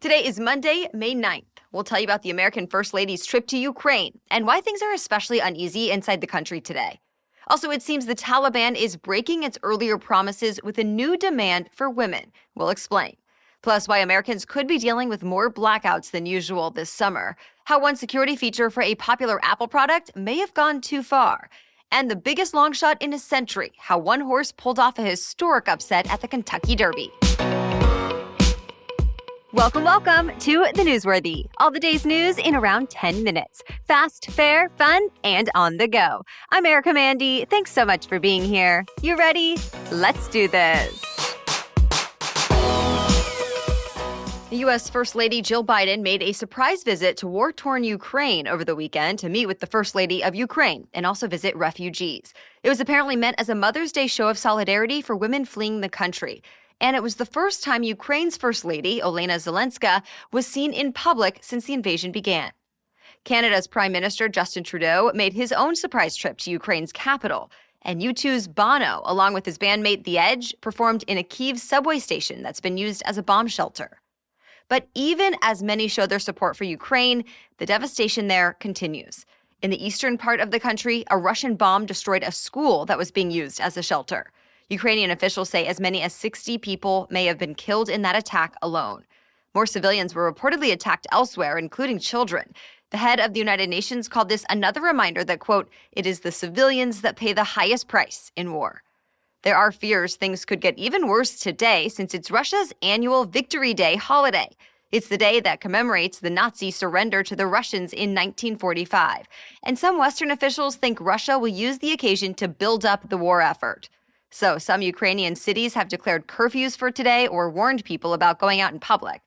Today is Monday, May 9th. We'll tell you about the American First Lady's trip to Ukraine and why things are especially uneasy inside the country today. Also, it seems the Taliban is breaking its earlier promises with a new demand for women. We'll explain. Plus, why Americans could be dealing with more blackouts than usual this summer. How one security feature for a popular Apple product may have gone too far. And the biggest long shot in a century, how one horse pulled off a historic upset at the Kentucky Derby. Welcome to The Newsworthy. All the day's news in around 10 minutes. Fast, fair, fun, and on the go. I'm Erica Mandy. Thanks so much for being here. You ready? Let's do this. U.S. First Lady Jill Biden made a surprise visit to war-torn Ukraine over the weekend to meet with the First Lady of Ukraine and also visit refugees. It was apparently meant as a Mother's Day show of solidarity for women fleeing the country. And it was the first time Ukraine's First Lady, Olena Zelenska, was seen in public since the invasion began. Canada's Prime Minister Justin Trudeau made his own surprise trip to Ukraine's capital. And U2's Bono, along with his bandmate The Edge, performed in a Kyiv subway station that's been used as a bomb shelter. But even as many show their support for Ukraine, the devastation there continues. In the eastern part of the country, a Russian bomb destroyed a school that was being used as a shelter. Ukrainian officials say as many as 60 people may have been killed in that attack alone. More civilians were reportedly attacked elsewhere, including children. The head of the United Nations called this another reminder that, quote, it is the civilians that pay the highest price in war. There are fears things could get even worse today since it's Russia's annual Victory Day holiday. It's the day that commemorates the Nazi surrender to the Russians in 1945. And some Western officials think Russia will use the occasion to build up the war effort. So some Ukrainian cities have declared curfews for today or warned people about going out in public.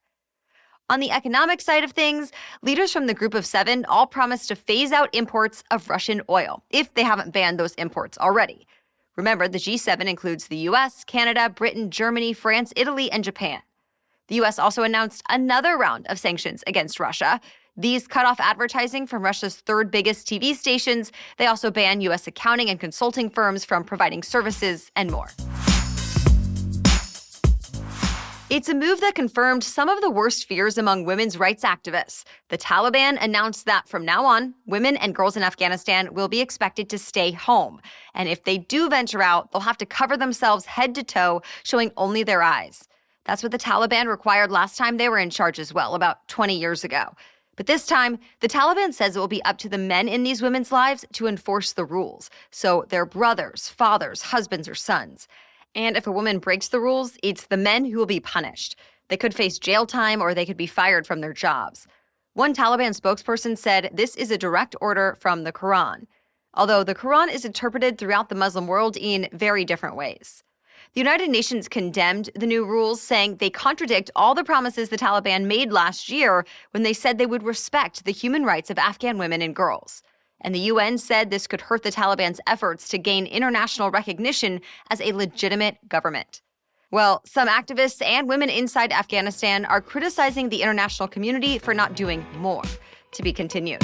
On the economic side of things, leaders from the Group of Seven all promised to phase out imports of Russian oil, if they haven't banned those imports already. Remember, the G7 includes the U.S., Canada, Britain, Germany, France, Italy, and Japan. The U.S. also announced another round of sanctions against Russia. These cut off advertising from Russia's third biggest TV stations. They also ban U.S. accounting and consulting firms from providing services and more. It's a move that confirmed some of the worst fears among women's rights activists. The Taliban announced that from now on, women and girls in Afghanistan will be expected to stay home. And if they do venture out, they'll have to cover themselves head to toe, showing only their eyes. That's what the Taliban required last time they were in charge as well, about 20 years ago. But this time, the Taliban says it will be up to the men in these women's lives to enforce the rules. So their brothers, fathers, husbands, or sons. And if a woman breaks the rules, it's the men who will be punished. They could face jail time or they could be fired from their jobs. One Taliban spokesperson said this is a direct order from the Quran. Although the Quran is interpreted throughout the Muslim world in very different ways. The United Nations condemned the new rules, saying they contradict all the promises the Taliban made last year when they said they would respect the human rights of Afghan women and girls. And the UN said this could hurt the Taliban's efforts to gain international recognition as a legitimate government. Well, some activists and women inside Afghanistan are criticizing the international community for not doing more. To be continued.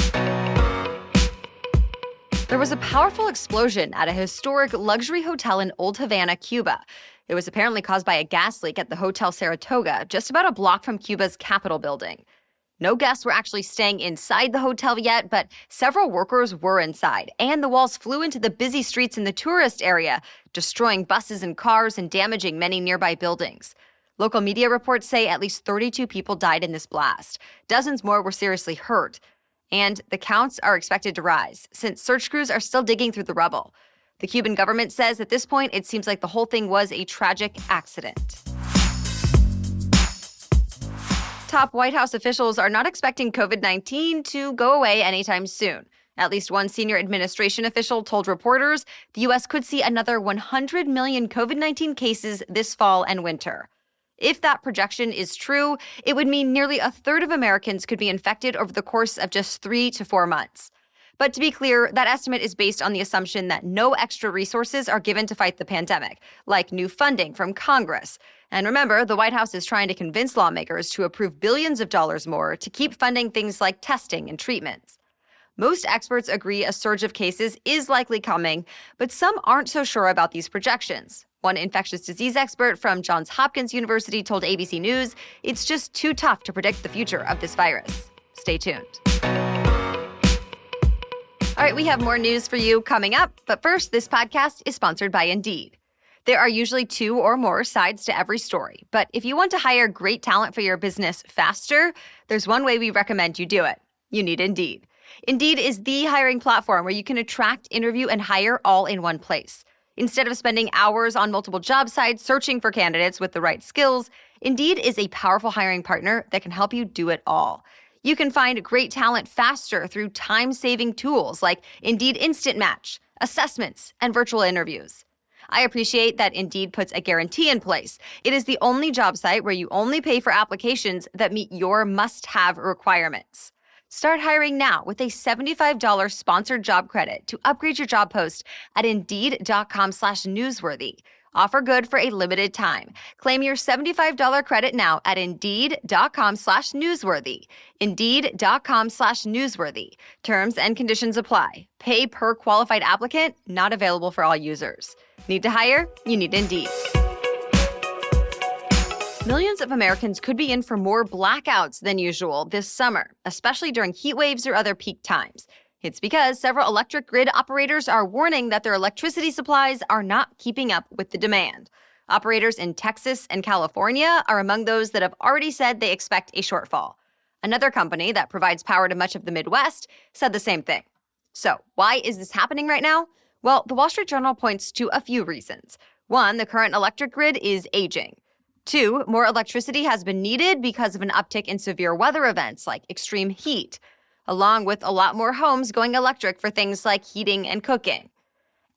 There was a powerful explosion at a historic luxury hotel in Old Havana, Cuba. It was apparently caused by a gas leak at the Hotel Saratoga, just about a block from Cuba's Capitol building. No guests were actually staying inside the hotel yet, but several workers were inside, and the walls flew into the busy streets in the tourist area, destroying buses and cars and damaging many nearby buildings. Local media reports say at least 32 people died in this blast. Dozens more were seriously hurt. And the counts are expected to rise, since search crews are still digging through the rubble. The Cuban government says at this point, it seems like the whole thing was a tragic accident. Top White House officials are not expecting COVID-19 to go away anytime soon. At least one senior administration official told reporters the U.S. could see another 100 million COVID-19 cases this fall and winter. If that projection is true, it would mean nearly a third of Americans could be infected over the course of just 3 to 4 months. But to be clear, that estimate is based on the assumption that no extra resources are given to fight the pandemic, like new funding from Congress. And remember, the White House is trying to convince lawmakers to approve billions of dollars more to keep funding things like testing and treatments. Most experts agree a surge of cases is likely coming, but some aren't so sure about these projections. One infectious disease expert from Johns Hopkins University told ABC News it's just too tough to predict the future of this virus. Stay tuned. All right, we have more news for you coming up, but first, this podcast is sponsored by Indeed. There are usually 2 or more sides to every story, but if you want to hire great talent for your business faster, there's one way we recommend you do it. You need Indeed. Indeed is the hiring platform where you can attract, interview, and hire all in one place. Instead of spending hours on multiple job sites searching for candidates with the right skills, Indeed is a powerful hiring partner that can help you do it all. You can find great talent faster through time-saving tools like Indeed Instant Match, assessments, and virtual interviews. I appreciate that Indeed puts a guarantee in place. It is the only job site where you only pay for applications that meet your must-have requirements. Start hiring now with a $75 sponsored job credit to upgrade your job post at Indeed.com/newsworthy. Offer good for a limited time. Claim your $75 credit now at Indeed.com/newsworthy. Indeed.com/newsworthy. Terms and conditions apply. Pay per qualified applicant, not available for all users. Need to hire? You need Indeed. Millions of Americans could be in for more blackouts than usual this summer, especially during heat waves or other peak times. It's because several electric grid operators are warning that their electricity supplies are not keeping up with the demand. Operators in Texas and California are among those that have already said they expect a shortfall. Another company that provides power to much of the Midwest said the same thing. So, why is this happening right now? Well, the Wall Street Journal points to a few reasons. 1, the current electric grid is aging. 2, more electricity has been needed because of an uptick in severe weather events like extreme heat, along with a lot more homes going electric for things like heating and cooking.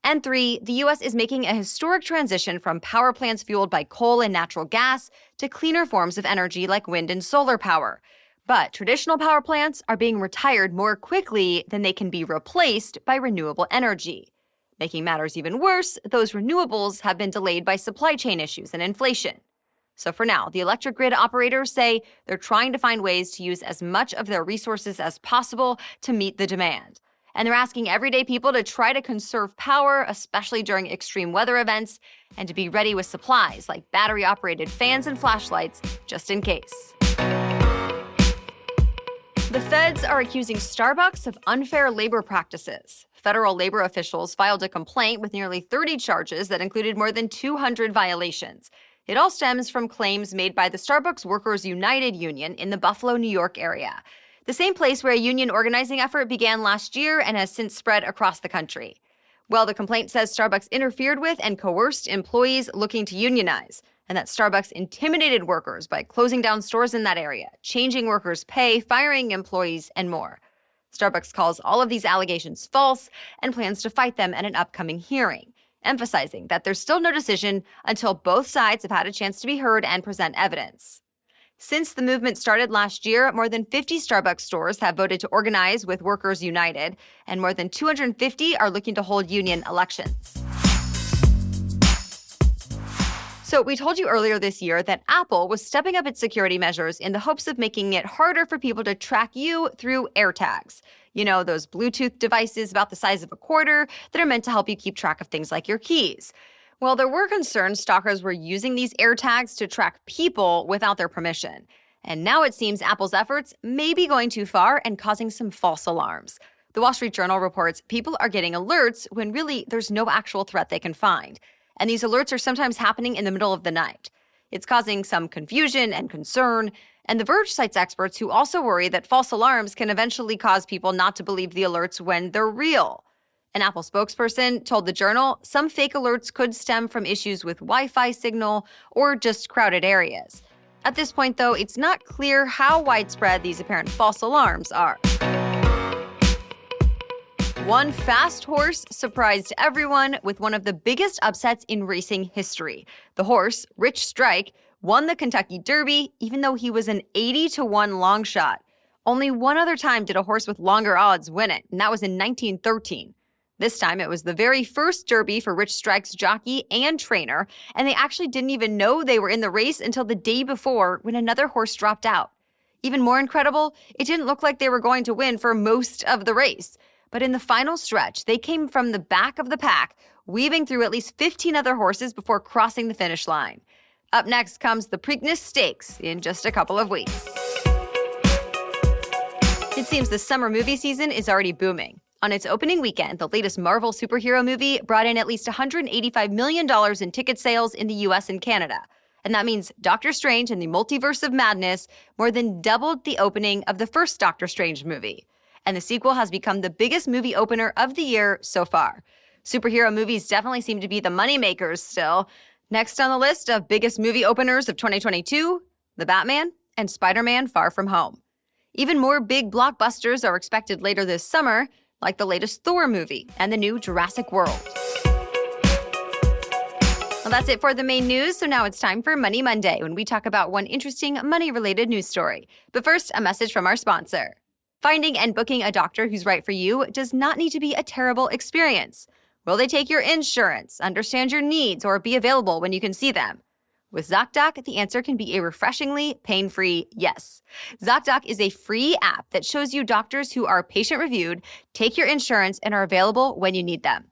And 3, the U.S. is making a historic transition from power plants fueled by coal and natural gas to cleaner forms of energy like wind and solar power. But traditional power plants are being retired more quickly than they can be replaced by renewable energy. Making matters even worse, those renewables have been delayed by supply chain issues and inflation. So for now, the electric grid operators say they're trying to find ways to use as much of their resources as possible to meet the demand. And they're asking everyday people to try to conserve power, especially during extreme weather events, and to be ready with supplies like battery-operated fans and flashlights, just in case. The feds are accusing Starbucks of unfair labor practices. Federal labor officials filed a complaint with nearly 30 charges that included more than 200 violations. It all stems from claims made by the Starbucks Workers United Union in the Buffalo, New York area, the same place where a union organizing effort began last year and has since spread across the country. Well, the complaint says Starbucks interfered with and coerced employees looking to unionize, and that Starbucks intimidated workers by closing down stores in that area, changing workers' pay, firing employees, and more. Starbucks calls all of these allegations false and plans to fight them at an upcoming hearing, emphasizing that there's still no decision until both sides have had a chance to be heard and present evidence. Since the movement started last year, more than 50 Starbucks stores have voted to organize with Workers United, and more than 250 are looking to hold union elections. So we told you earlier this year that Apple was stepping up its security measures in the hopes of making it harder for people to track you through AirTags. You know, those Bluetooth devices about the size of a quarter that are meant to help you keep track of things like your keys. Well, there were concerns stalkers were using these AirTags to track people without their permission. And now it seems Apple's efforts may be going too far and causing some false alarms. The Wall Street Journal reports people are getting alerts when really there's no actual threat they can find. And these alerts are sometimes happening in the middle of the night. It's causing some confusion and concern, and The Verge cites experts who also worry that false alarms can eventually cause people not to believe the alerts when they're real. An Apple spokesperson told the Journal some fake alerts could stem from issues with Wi-Fi signal or just crowded areas. At this point, though, it's not clear how widespread these apparent false alarms are. One fast horse surprised everyone with one of the biggest upsets in racing history. The horse, Rich Strike, won the Kentucky Derby even though he was an 80-1 long shot. Only one other time did a horse with longer odds win it, and that was in 1913. This time it was the very first Derby for Rich Strike's jockey and trainer, and they actually didn't even know they were in the race until the day before when another horse dropped out. Even more incredible, it didn't look like they were going to win for most of the race. But in the final stretch, they came from the back of the pack, weaving through at least 15 other horses before crossing the finish line. Up next comes the Preakness Stakes in just a couple of weeks. It seems the summer movie season is already booming. On its opening weekend, the latest Marvel superhero movie brought in at least $185 million in ticket sales in the US and Canada. And that means Doctor Strange and the Multiverse of Madness more than doubled the opening of the first Doctor Strange movie. And the sequel has become the biggest movie opener of the year so far. Superhero movies definitely seem to be the moneymakers still. Next on the list of biggest movie openers of 2022, The Batman and Spider-Man Far From Home. Even more big blockbusters are expected later this summer, like the latest Thor movie and the new Jurassic World. Well, that's it for the main news, so now it's time for Money Monday, when we talk about one interesting money-related news story. But first, a message from our sponsor. Finding and booking a doctor who's right for you does not need to be a terrible experience. Will they take your insurance, understand your needs, or be available when you can see them? With ZocDoc, the answer can be a refreshingly pain-free yes. ZocDoc is a free app that shows you doctors who are patient-reviewed, take your insurance, and are available when you need them.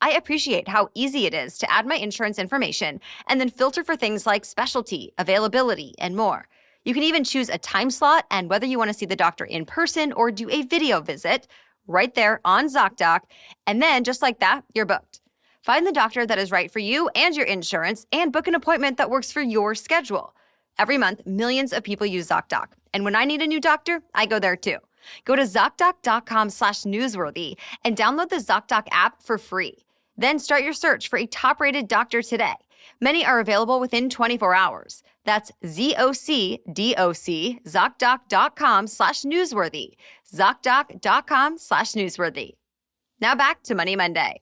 I appreciate how easy it is to add my insurance information and then filter for things like specialty, availability, and more. You can even choose a time slot and whether you want to see the doctor in person or do a video visit right there on ZocDoc, and then just like that, you're booked. Find the doctor that is right for you and your insurance and book an appointment that works for your schedule. Every month, millions of people use ZocDoc. And when I need a new doctor, I go there too. Go to ZocDoc.com/newsworthy and download the ZocDoc app for free. Then start your search for a top-rated doctor today. Many are available within 24 hours. That's ZocDoc, ZocDoc.com/newsworthy. ZocDoc.com/newsworthy. Now back to Money Monday.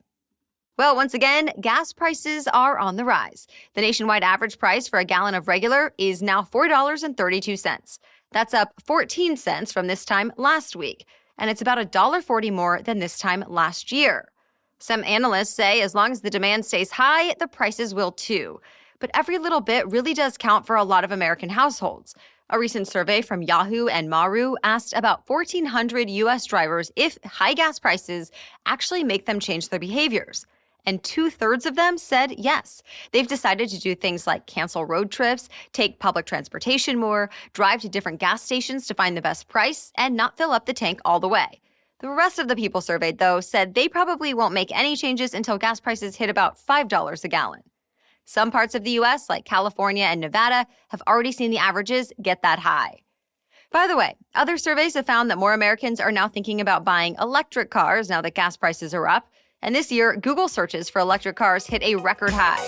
Well, once again, gas prices are on the rise. The nationwide average price for a gallon of regular is now $4.32. That's up 14 cents from this time last week, and it's about $1.40 more than this time last year. Some analysts say as long as the demand stays high, the prices will too. But every little bit really does count for a lot of American households. A recent survey from Yahoo and Maru asked about 1,400 U.S. drivers if high gas prices actually make them change their behaviors. And 2/3 of them said yes. They've decided to do things like cancel road trips, take public transportation more, drive to different gas stations to find the best price, and not fill up the tank all the way. The rest of the people surveyed, though, said they probably won't make any changes until gas prices hit about $5 a gallon. Some parts of the U.S., like California and Nevada, have already seen the averages get that high. By the way, other surveys have found that more Americans are now thinking about buying electric cars now that gas prices are up. And this year, Google searches for electric cars hit a record high.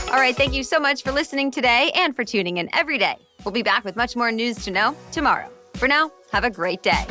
All right, thank you so much for listening today and for tuning in every day. We'll be back with much more news to know tomorrow. For now, have a great day.